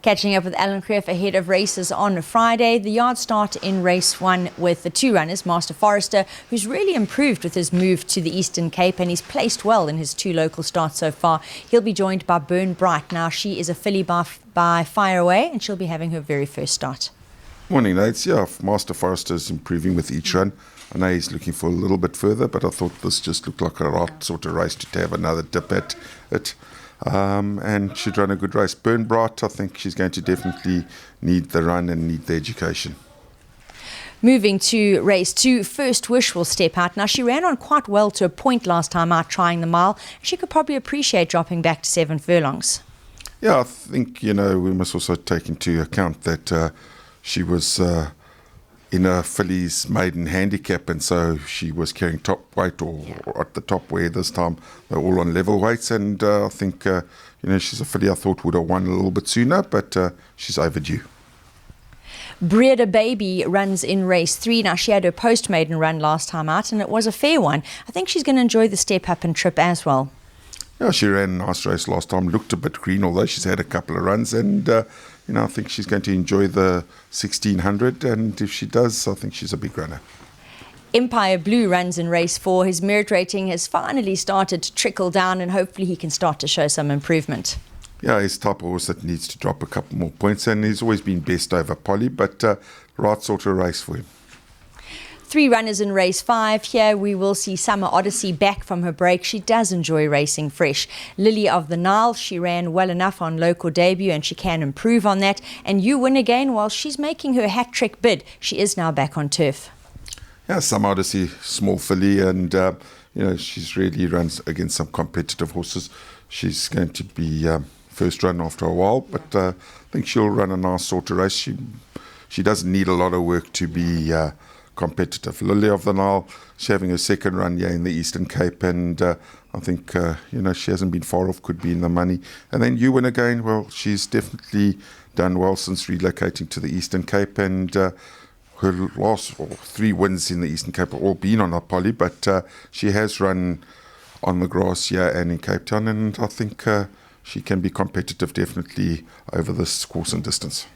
Catching up with Alan GREEFF ahead of races on Friday. The yard start in race 1 with the 2 runners, Master Forester, who's really improved with his move to the Eastern Cape, and he's placed well in his 2 local starts so far. He'll be joined by Burn Bright. Now, she is a filly by Fire Away, and she'll be having her very first start. Morning, Nates. Yeah, Master Forester is improving with each run. I know he's looking for a little bit further, but I thought this just looked like a right sort of race to have another dip at it. And she'd run a good race. Burn Bright, I think she's going to definitely need the run and need the education. Moving to race 2, First Wish will step out. Now, she ran on quite well to a point last time out trying the mile. She could probably appreciate dropping back to 7 furlongs. Yeah, I think, we must also take into account that she was in a filly's maiden handicap, and so she was carrying top weight or at the top where this time they're all on level weights, and I think she's a filly I thought would have won a little bit sooner, but she's overdue. Breeder Baby runs in race 3. Now, she had her post-maiden run last time out, and it was a fair one. I think she's going to enjoy the step up and trip as well. Yeah, she ran a nice race last time, looked a bit green, although she's had a couple of runs, and I think she's going to enjoy the 1600, and if she does, I think she's a big runner. Empire Blue runs in race 4. His merit rating has finally started to trickle down, and hopefully he can start to show some improvement. Yeah, he's type of horse that needs to drop a couple more points, and he's always been best over Polly, but right sort of race for him. 3 runners in race 5. Here we will see Summer Odyssey back from her break. She does enjoy racing fresh. Lily of the Nile, she ran well enough on local debut, and she can improve on that. And You Win Again, while she's making her hat-trick bid, she is now back on turf. Yeah, Summer Odyssey, small filly, and she's really runs against some competitive horses. She's going to be first run after a while, but I think she'll run a nice sort of race. She doesn't need a lot of work to be competitive. Lily of the Nile, she's having her second run here in the Eastern Cape, and I think she hasn't been far off, could be in the money. And then You Win Again, well, she's definitely done well since relocating to the Eastern Cape, and her last 3 wins in the Eastern Cape have all been on her Polly, but she has run on the grass here and in Cape Town, and I think she can be competitive definitely over this course and distance.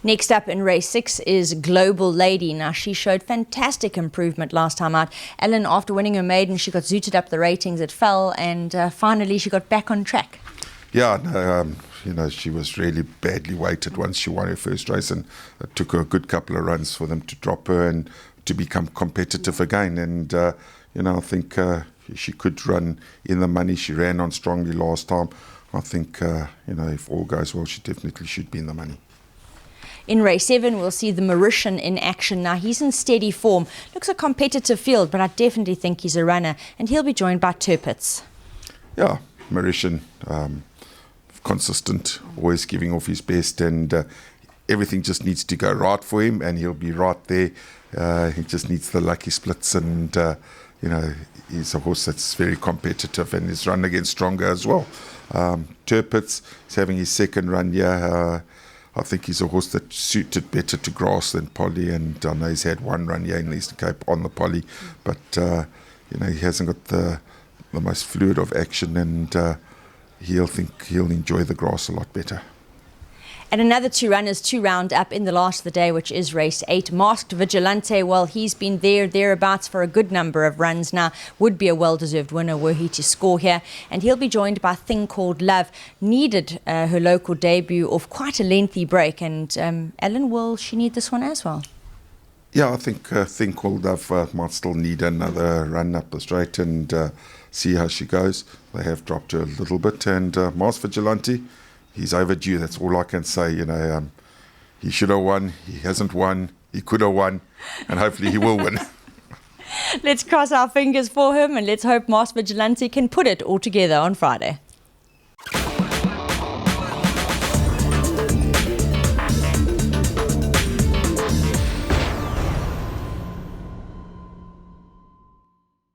Next up in race 6 is Global Lady. Now, she showed fantastic improvement last time out. Ellen, after winning her maiden, she got zooted up the ratings. It fell, and finally she got back on track. Yeah, she was really badly weighted once she won her first race, and it took her a good couple of runs for them to drop her and to become competitive again. And, I think she could run in the money. She ran on strongly last time. I think, if all goes well, she definitely should be in the money. In race 7, we'll see the Mauritian in action. Now, he's in steady form. Looks a competitive field, but I definitely think he's a runner, and he'll be joined by Turpitz. Yeah, Mauritian, consistent, always giving off his best, and everything just needs to go right for him, and he'll be right there. He just needs the lucky splits, and he's a horse that's very competitive and is run against stronger as well. Turpitz is having his second run here. I think he's a horse that suited better to grass than Polly, and I know he's had 1 run here in the Eastern Cape on the Polly, but he hasn't got the most fluid of action, and he'll enjoy the grass a lot better. And another 2 runners to round up in the last of the day, which is race 8. Masked Vigilante, well, he's been thereabouts for a good number of runs now. Would be a well-deserved winner were he to score here. And he'll be joined by Thing Called Love. Needed her local debut off quite a lengthy break. And Ellen, will she need this one as well? Yeah, I think Thing Called Love might still need another run up the straight and see how she goes. They have dropped her a little bit. And Masked Vigilante, he's overdue, that's all I can say. He should have won, he hasn't won, he could have won, and hopefully he will win. Let's cross our fingers for him, and let's hope Masked Vigilante can put it all together on Friday.